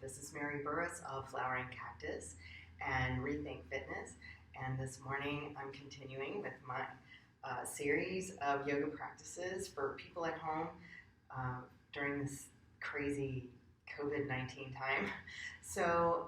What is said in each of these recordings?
This is Mary Burris of Flowering Cactus and Rethink Fitness, and this morning I'm continuing with my series of yoga practices for people at home during this crazy COVID-19 time. So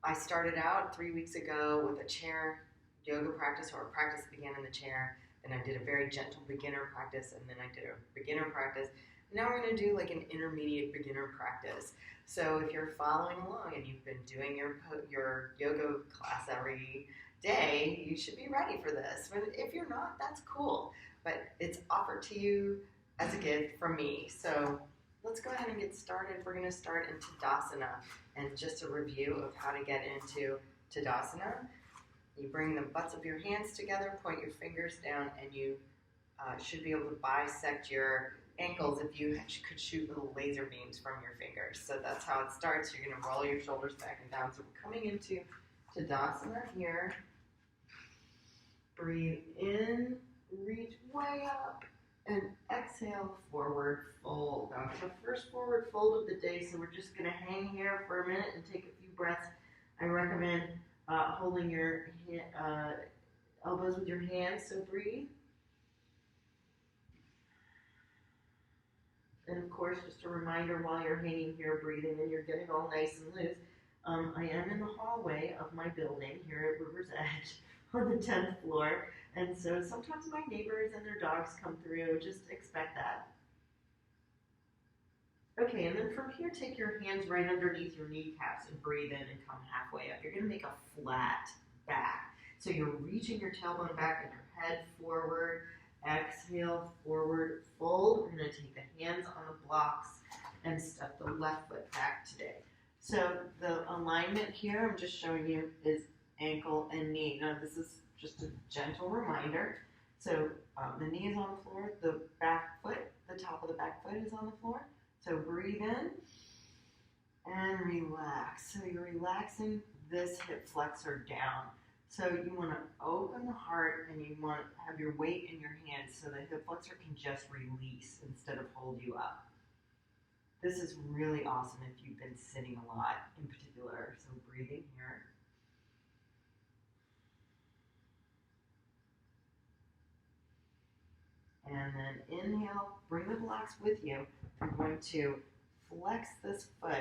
I started out 3 weeks ago with a chair yoga practice, or a practice that began in the chair. Then I did a very gentle beginner practice, and then I did a beginner practice. Now we're going to do like an intermediate beginner practice. So if you're following along and you've been doing your yoga class every day, you should be ready for this. But if you're not, that's cool. But it's offered to you as a gift from me. So let's go ahead and get started. We're going to start in Tadasana. And just a review of how to get into Tadasana. You bring the butts of your hands together, point your fingers down, and you should be able to bisect your ankles if you could shoot little laser beams from your fingers. So that's how it starts. You're going to roll your shoulders back and down. So we're coming into Tadasana here. Breathe in, reach way up, and exhale, forward fold. Now it's the first forward fold of the day, so we're just going to hang here for a minute and take a few breaths. I recommend holding your elbows with your hands, so breathe. And of course, just a reminder while you're hanging here, breathing, and you're getting all nice and loose. I am in the hallway of my building here at River's Edge on the 10th floor. And so sometimes my neighbors and their dogs come through. Just expect that. Okay, and then from here, take your hands right underneath your kneecaps and breathe in and come halfway up. You're going to make a flat back. So you're reaching your tailbone back and your head forward. Exhale, forward fold. We're going to take the hands on the blocks and step the left foot back today. So the alignment here, I'm just showing you, is ankle and knee. Now this is just a gentle reminder. So the knee is on the floor, the back foot, the top of the back foot is on the floor. So breathe in and relax. So you're relaxing this hip flexor down. So you want to open the heart and you want to have your weight in your hands so the hip flexor can just release instead of hold you up. This is really awesome if you've been sitting a lot in particular. So breathing here. And then inhale, bring the blocks with you. You're going to flex this foot.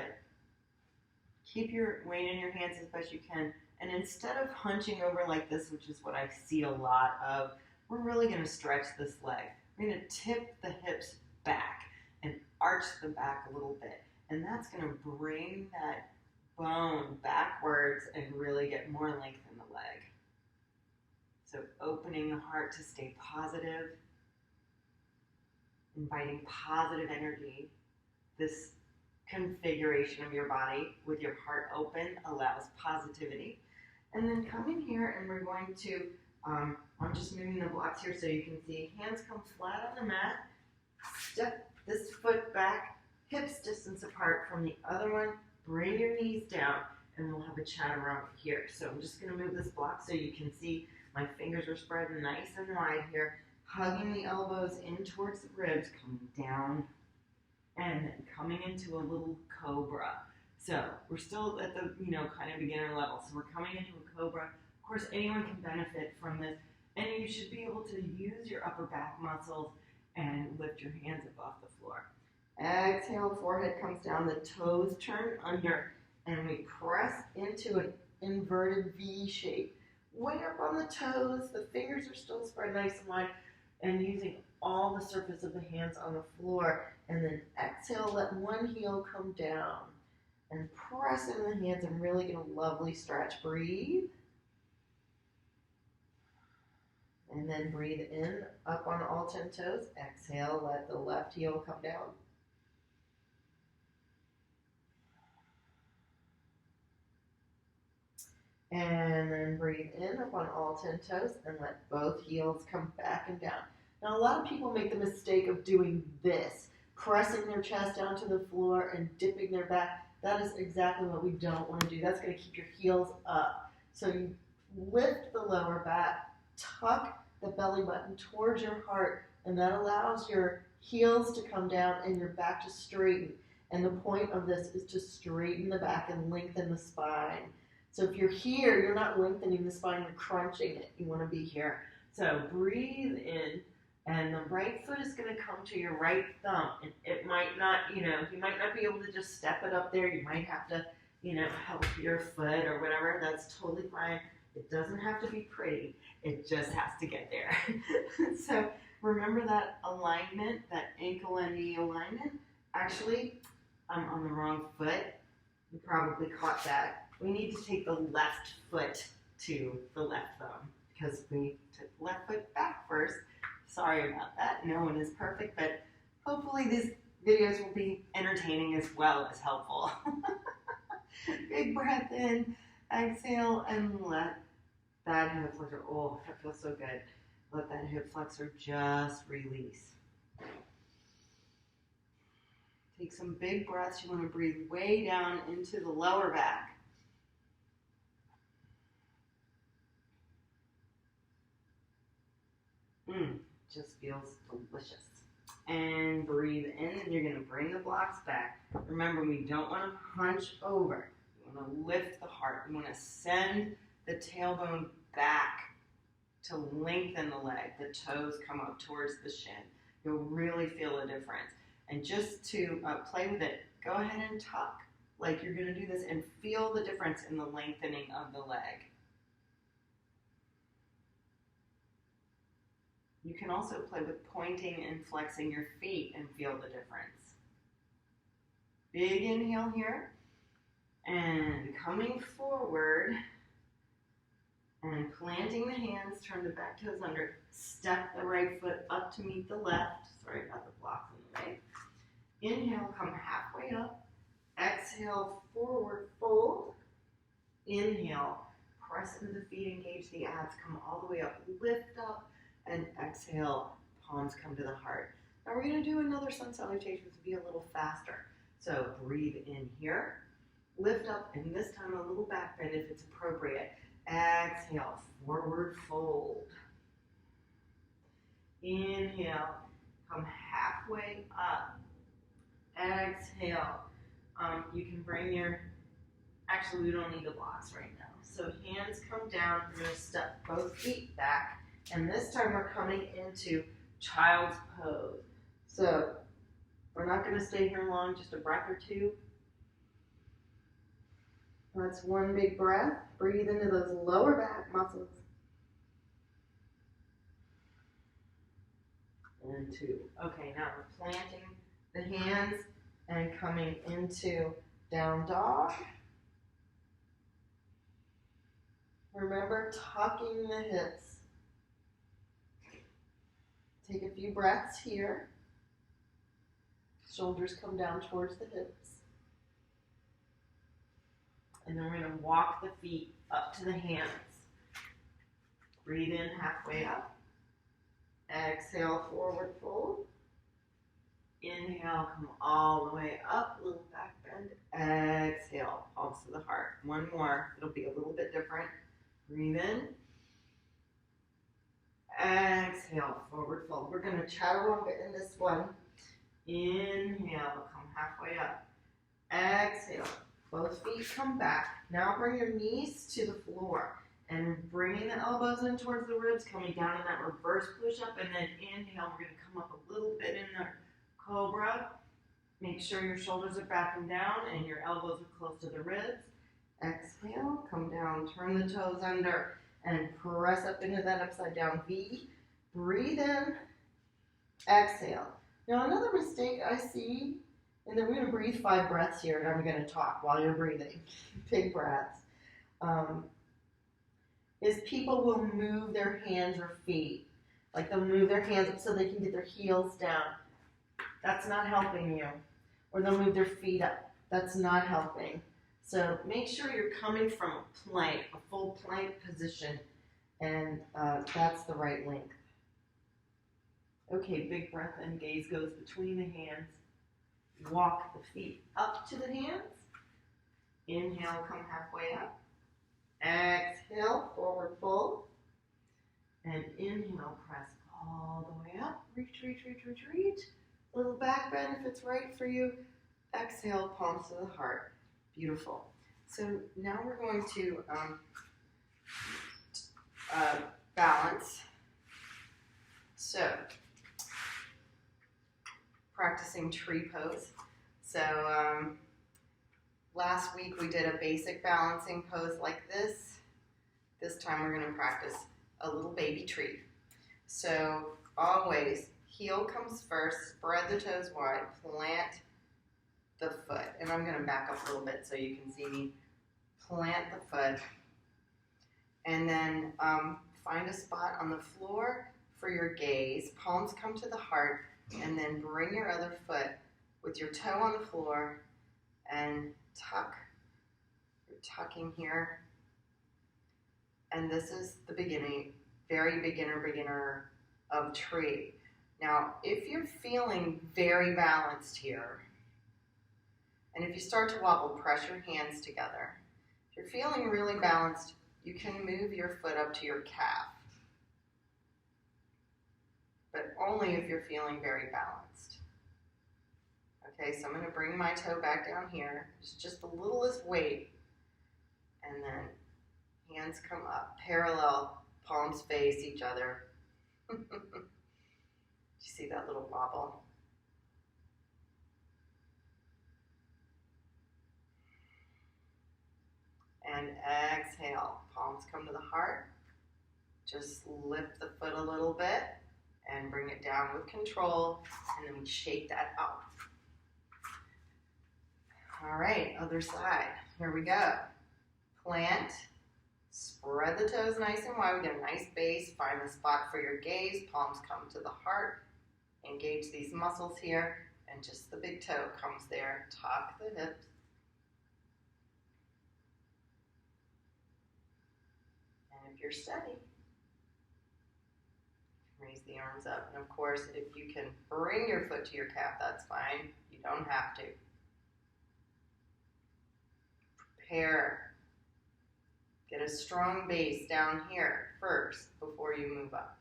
Keep your weight in your hands as best you can. And instead of hunching over like this, which is what I see a lot of, we're really going to stretch this leg. We're going to tip the hips back and arch the back a little bit. And that's going to bring that bone backwards and really get more length in the leg. So opening the heart to stay positive. Inviting positive energy. This configuration of your body with your heart open allows positivity. And then come in here and we're going to, I'm just moving the blocks here so you can see, hands come flat on the mat, step this foot back, hips distance apart from the other one, bring your knees down, and we'll have a chat around here. So I'm just going to move this block so you can see my fingers are spread nice and wide here, hugging the elbows in towards the ribs, coming down, and then coming into a little cobra. So we're still at the, kind of beginner level. So we're coming into a cobra. Of course, anyone can benefit from this. And you should be able to use your upper back muscles and lift your hands above the floor. Exhale, forehead comes down, the toes turn under, and we press into an inverted V shape. Way up on the toes, the fingers are still spread nice and wide, and using all the surface of the hands on the floor. And then exhale, let one heel come down. And press into the hands and really get a lovely stretch. Breathe. And then breathe in, up on all 10 toes. Exhale, let the left heel come down. And then breathe in, up on all 10 toes, and let both heels come back and down. Now, a lot of people make the mistake of doing this, pressing their chest down to the floor and dipping their back. That is exactly what we don't want to do. That's going to keep your heels up. So you lift the lower back, tuck the belly button towards your heart, and that allows your heels to come down and your back to straighten. And the point of this is to straighten the back and lengthen the spine. So if you're here, you're not lengthening the spine, you're crunching it. You want to be here. So breathe in, and the right foot is going to come to your right thumb. And it might not, you might not be able to just step it up there. You might have to, help your foot or whatever. That's totally fine. It doesn't have to be pretty. It just has to get there. So remember that alignment, that ankle and knee alignment. Actually, I'm on the wrong foot. You probably caught that. We need to take the left foot to the left thumb because we took the left foot back first. Sorry about that. No one is perfect, but hopefully these videos will be entertaining as well as helpful. Big breath in, exhale, and let that hip flexor, oh, that feels so good. Let that hip flexor just release. Take some big breaths. You want to breathe way down into the lower back. Just feels delicious. And breathe in, and you're going to bring the blocks back. Remember, we don't want to hunch over. We want to lift the heart. We want to send the tailbone back to lengthen the leg. The toes come up towards the shin. You'll really feel a difference. And just to play with it, go ahead and tuck like you're going to do this and feel the difference in the lengthening of the leg. You can also play with pointing and flexing your feet and feel the difference. Big inhale here. And coming forward and planting the hands, turn the back toes under. Step the right foot up to meet the left. Sorry about the blocks in the way. Inhale, come halfway up. Exhale, forward fold. Inhale, press into the feet, engage the abs, come all the way up, lift up. And exhale, palms come to the heart. Now we're going to do another sun salutation to be a little faster. So breathe in here, lift up, and this time a little back bend if it's appropriate. Exhale, forward fold. Inhale, come halfway up. Exhale. You can bring actually we don't need the blocks right now. So hands come down, we're going to step both feet back. And this time we're coming into child's pose. So we're not going to stay here long, just a breath or two. That's one big breath. Breathe into those lower back muscles. And two. Okay, now we're planting the hands and coming into down dog. Remember tucking the hips. Take a few breaths here. Shoulders come down towards the hips. And then we're going to walk the feet up to the hands. Breathe in halfway up. Exhale, forward fold. Inhale, come all the way up, little back bend. Exhale, palms to the heart. One more. It'll be a little bit different. Breathe in. Exhale, forward fold. We're going to chaturanga in this one. Inhale, come halfway up. Exhale, both feet come back. Now bring your knees to the floor and bringing the elbows in towards the ribs, coming down in that reverse push-up, and then inhale. We're going to come up a little bit in the cobra. Make sure your shoulders are backing down and your elbows are close to the ribs. Exhale, come down, turn the toes under, and press up into that upside down V. Breathe in, exhale. Now another mistake I see, and then we're going to breathe 5 breaths here, and I'm going to talk while you're breathing. Big breaths. Is people will move their hands or feet. Like they'll move their hands up so they can get their heels down. That's not helping you. Or they'll move their feet up. That's not helping. So make sure you're coming from a plank, a full plank position, and that's the right length. Okay, big breath in, gaze goes between the hands. Walk the feet up to the hands. Inhale, come halfway up. Exhale, forward fold. And inhale, press all the way up. Reach, reach, reach, reach, reach. Little back bend if it's right for you. Exhale, palms to the heart. Beautiful. So now we're going to balance. So, practicing tree pose. So, last week we did a basic balancing pose like this. This time we're going to practice a little baby tree. So, always, heel comes first, spread the toes wide, plant the foot. And I'm going to back up a little bit so you can see me. Plant the foot. And then find a spot on the floor for your gaze. Palms come to the heart. And then bring your other foot with your toe on the floor and tuck. You're tucking here. And this is the beginning, very beginner of tree. Now, if you're feeling very balanced here, and if you start to wobble, press your hands together. If you're feeling really balanced, you can move your foot up to your calf. But only if you're feeling very balanced. Okay, so I'm going to bring my toe back down here. It's just the littlest weight. And then hands come up, parallel, palms face each other. Do you see that little wobble? And exhale, palms come to the heart. Just lift the foot a little bit and bring it down with control, and then we shake that out. All right, other side. Here we go. Plant, spread the toes nice and wide. We get a nice base. Find the spot for your gaze. Palms come to the heart. Engage these muscles here, and just the big toe comes there. Tuck the hips. And if you're steady, raise the arms up. And of course, if you can bring your foot to your calf, that's fine. You don't have to. Prepare. Get a strong base down here first before you move up.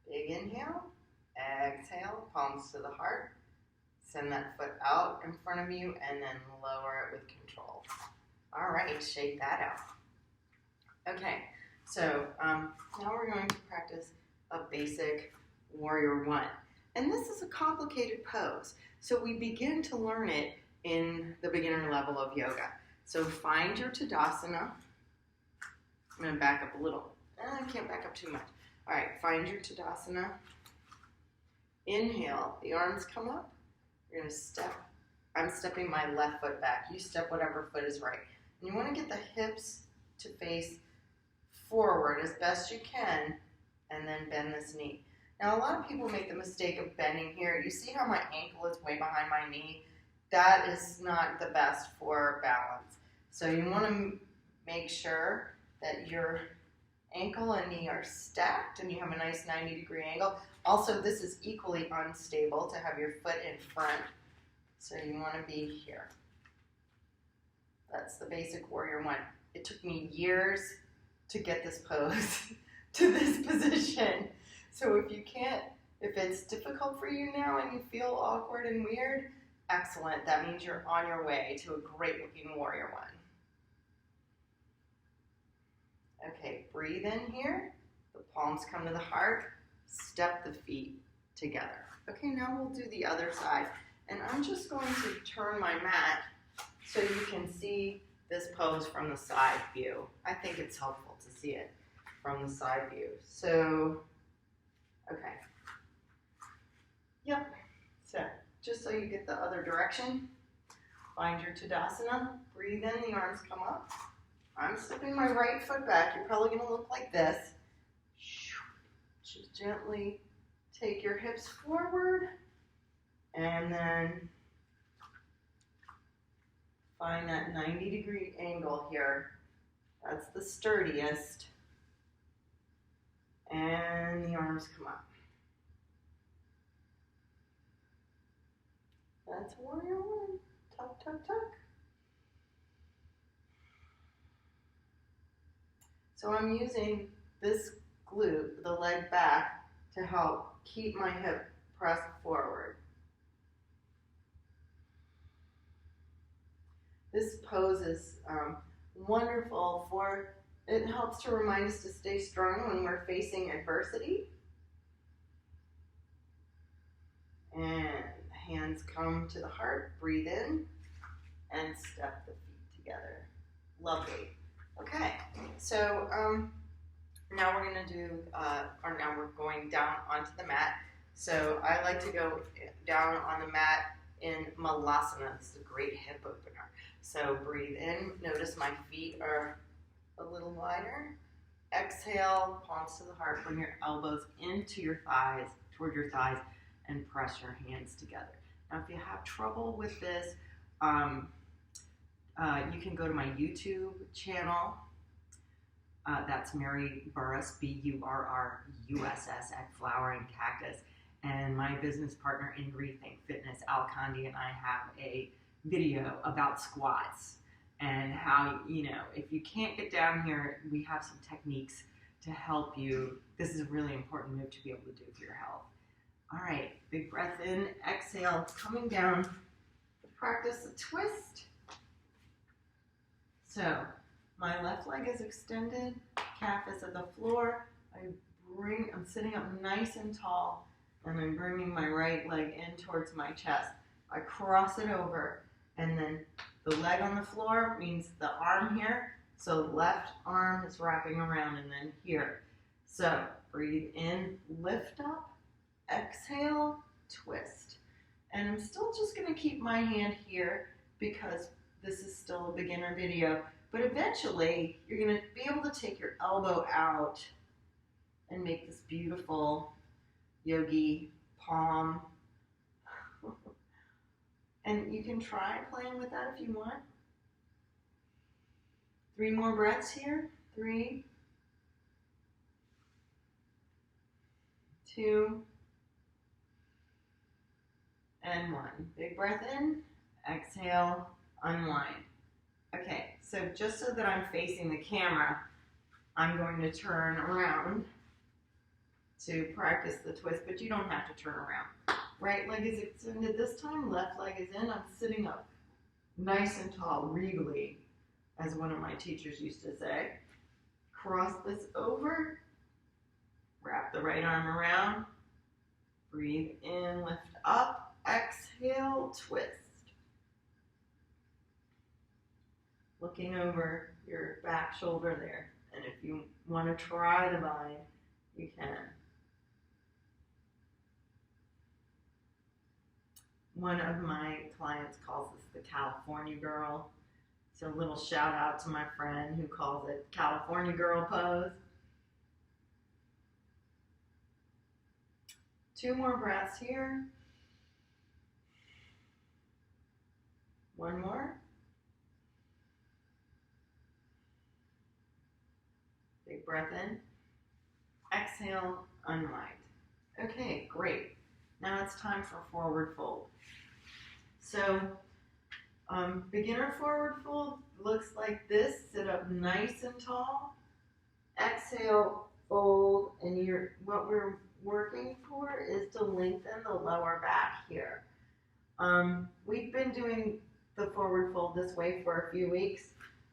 Big inhale. Exhale. Palms to the heart. Send that foot out in front of you and then lower it with control. All right, shake that out. Okay, so now we're going to practice a basic Warrior One. And this is a complicated pose. So we begin to learn it in the beginner level of yoga. So find your Tadasana. I'm going to back up a little. I can't back up too much. All right, find your Tadasana. Inhale, the arms come up. You're going to step. I'm stepping my left foot back. You step whatever foot is right. And you want to get the hips to face forward as best you can, and then bend this knee. Now, a lot of people make the mistake of bending here. You see how my ankle is way behind my knee? That is not the best for balance. So you want to make sure that your ankle and knee are stacked and you have a nice 90-degree angle. Also, this is equally unstable to have your foot in front. So you want to be here. That's the basic Warrior One. It took me years to get this pose to this position. So if it's difficult for you now and you feel awkward and weird, excellent. That means you're on your way to a great looking Warrior One. Okay, breathe in here. The palms come to the heart. Step the feet together. Okay, now we'll do the other side. And I'm just going to turn my mat so you can see this pose from the side view. I think it's helpful to see it from the side view. So, okay. Yep. So, just so you get the other direction, find your Tadasana. Breathe in, the arms come up. I'm stepping my right foot back. You're probably going to look like this. Just gently take your hips forward and then find that 90-degree angle here. That's the sturdiest. And the arms come up. That's Warrior One. Tuck, tuck, tuck. So I'm using this glute, the leg back, to help keep my hip pressed forward. This pose is wonderful for, it helps to remind us to stay strong when we're facing adversity. And hands come to the heart, breathe in, and step the feet together. Lovely. Okay, so now we're gonna do, now we're going down onto the mat. So I like to go down on the mat in Malasana. This is a great hip opener. So breathe in, notice my feet are a little wider. Exhale, palms to the heart, bring your elbows into your thighs, toward your thighs, and press your hands together. Now if you have trouble with this, you can go to my YouTube channel. That's Mary Burruss, BURRUSS at Flowering Cactus. And my business partner in Rethink Fitness, Al Condi, and I have a video about squats and how, if you can't get down here, we have some techniques to help you. This is a really important move to be able to do for your health. All right, big breath in, exhale, coming down. Practice a twist. So my left leg is extended, calf is at the floor. I'm sitting up nice and tall, and I'm bringing my right leg in towards my chest. I cross it over, and then the leg on the floor means the arm here. So the left arm is wrapping around, and then here. So breathe in, lift up, exhale, twist. And I'm still just gonna keep my hand here because this is still a beginner video. But eventually, you're going to be able to take your elbow out and make this beautiful yogi palm. And you can try playing with that if you want. 3 more breaths here. 3, 2, and 1. Big breath in, exhale, unwind. Okay, so just so that I'm facing the camera, I'm going to turn around to practice the twist, but you don't have to turn around. Right leg is extended this time, left leg is in. I'm sitting up nice and tall, regally, as one of my teachers used to say. Cross this over, wrap the right arm around, breathe in, lift up, exhale, twist. Looking over your back shoulder there. And if you want to try the bind, you can. One of my clients calls this the California Girl. So a little shout out to my friend who calls it California Girl pose. 2 more breaths here. 1 more. Big breath in. Exhale, unwind. Okay, great. Now it's time for forward fold. So, beginner forward fold looks like this. Sit up nice and tall. Exhale, fold, and what we're working for is to lengthen the lower back here. We've been doing the forward fold this way for a few weeks.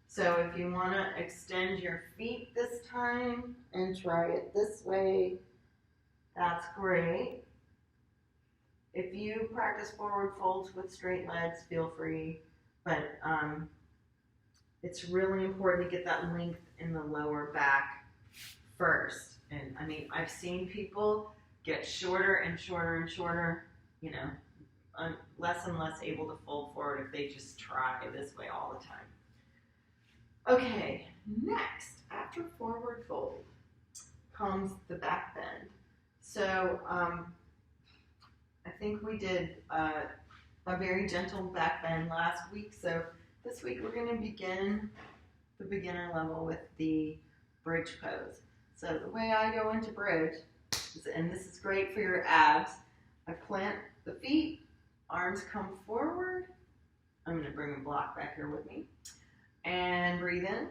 So if you want to extend your feet this time and try it this way, that's great. If you practice forward folds with straight legs, feel free. But it's really important to get that length in the lower back first. And I mean, I've seen people get shorter and shorter and shorter, less and less able to fold forward if they just try this way all the time. Okay, next, after forward fold comes the back bend. So I think we did a very gentle back bend last week. So this week we're going to begin the beginner level with the bridge pose. So the way I go into bridge, and this is great for your abs, I plant the feet, arms come forward. I'm going to bring a block back here with me. And breathe in.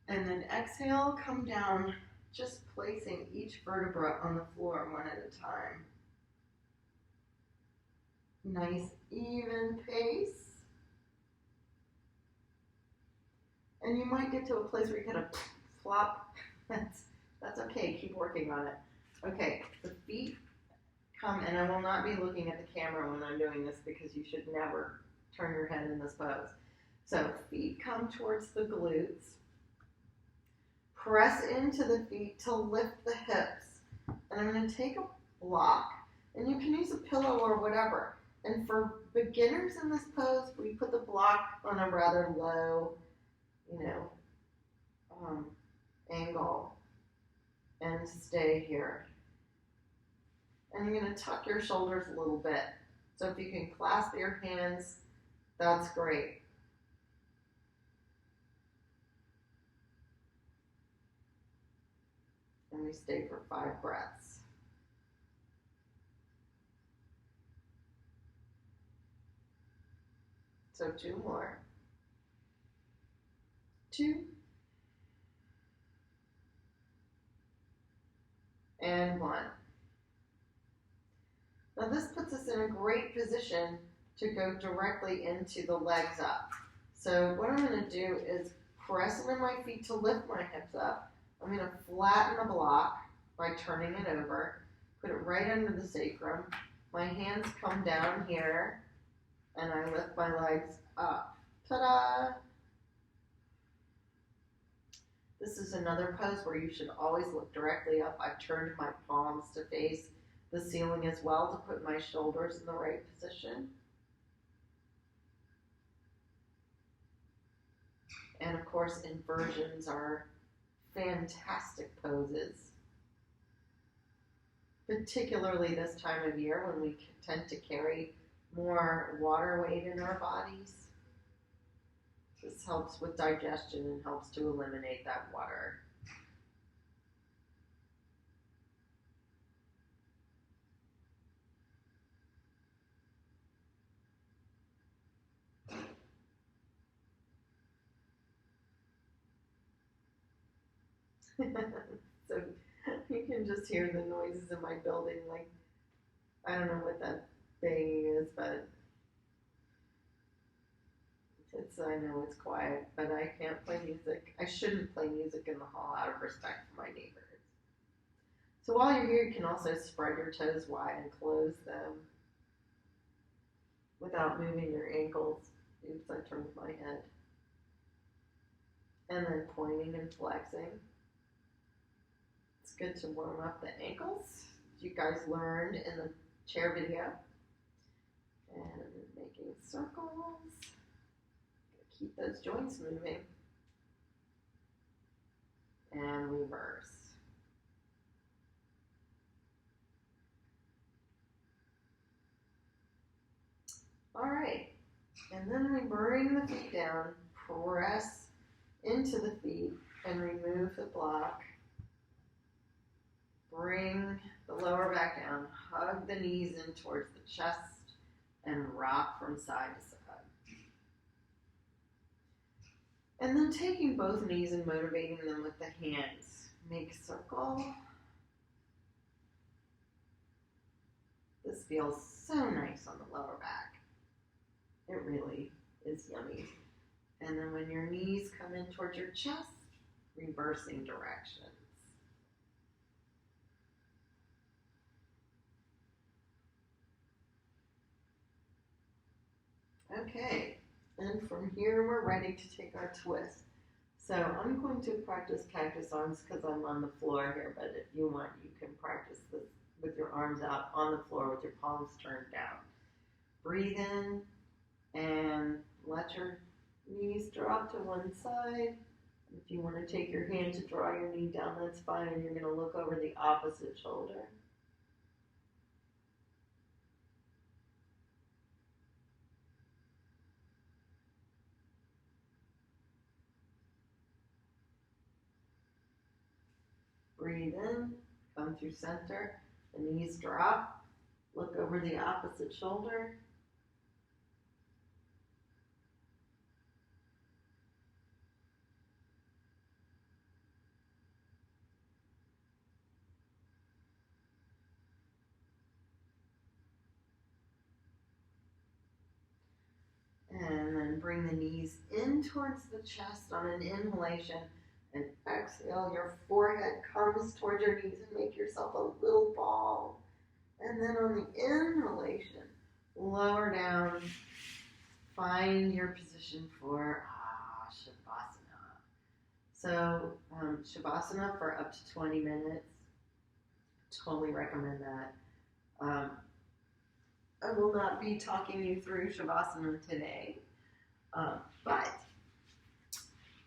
And then exhale, come down just placing each vertebra on the floor one at a time. Nice even pace. And you might get to a place where you kind of flop. That's okay, keep working on it. Okay, the feet come, and I will not be looking at the camera when I'm doing this because you should never turn your head in this pose. So feet come towards the glutes. Press into the feet to lift the hips. And I'm going to take a block, and you can use a pillow or whatever. And for beginners in this pose, we put the block on a rather low, angle and stay here. And you're going to tuck your shoulders a little bit. So if you can clasp your hands, that's great. And we stay for 5 breaths. So 2 more. 2. And 1. Now this puts us in a great position to go directly into the legs up. So what I'm going to do is press into my feet to lift my hips up. I'm going to flatten the block by turning it over, put it right under the sacrum. My hands come down here, and I lift my legs up. Ta-da! This is another pose where you should always look directly up. I've turned my palms to face the ceiling as well to put my shoulders in the right position. And of course, inversions are fantastic poses, particularly this time of year when we tend to carry more water weight in our bodies. This helps with digestion and helps to eliminate that water. So you can just hear the noises in my building. Like, I don't know what that banging is, but I know it's quiet, but I can't play music. I shouldn't play music in the hall out of respect for my neighbors. So while you're here, you can also spread your toes wide and close them without moving your ankles. Oops, I turned my head. And then pointing and flexing. It's good to warm up the ankles. You guys learned in the chair video. And making circles. Keep those joints moving. And reverse. All right. And then we bring the feet down, press into the feet, and remove the block. Bring the lower back down, hug the knees in towards the chest, and rock from side to side. And then taking both knees and motivating them with the hands. Make a circle. This feels so nice on the lower back. It really is yummy. And then when your knees come in towards your chest, reversing directions. Okay, and from here we're ready to take our twist. So I'm going to practice cactus arms because I'm on the floor here, but if you want, you can practice this with your arms out on the floor with your palms turned down. Breathe in and let your knees drop to one side. If you want to take your hand to draw your knee down, that's fine, and you're going to look over the opposite shoulder. Breathe in, come through center, the knees drop, look over the opposite shoulder. knees in towards the chest on an inhalation, and exhale, your forehead comes towards your knees and make yourself a little ball. And then on the inhalation, lower down, find your position for Shavasana. So Shavasana for up to 20 minutes. Totally recommend that. I will not be talking you through Shavasana today, but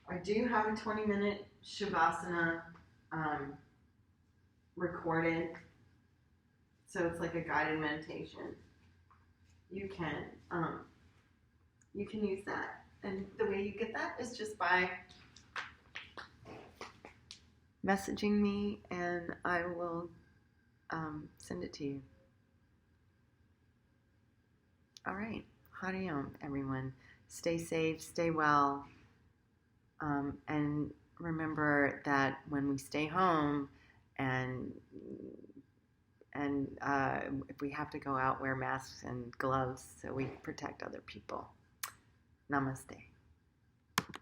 I do have a 20-minute Shavasana recorded, so it's like a guided meditation. You can use that, and the way you get that is just by messaging me, and I will send it to you. All right, Hari Om, everyone. Stay safe, stay well, and remember that when we stay home and if we have to go out, wear masks and gloves so we protect other people. Namaste.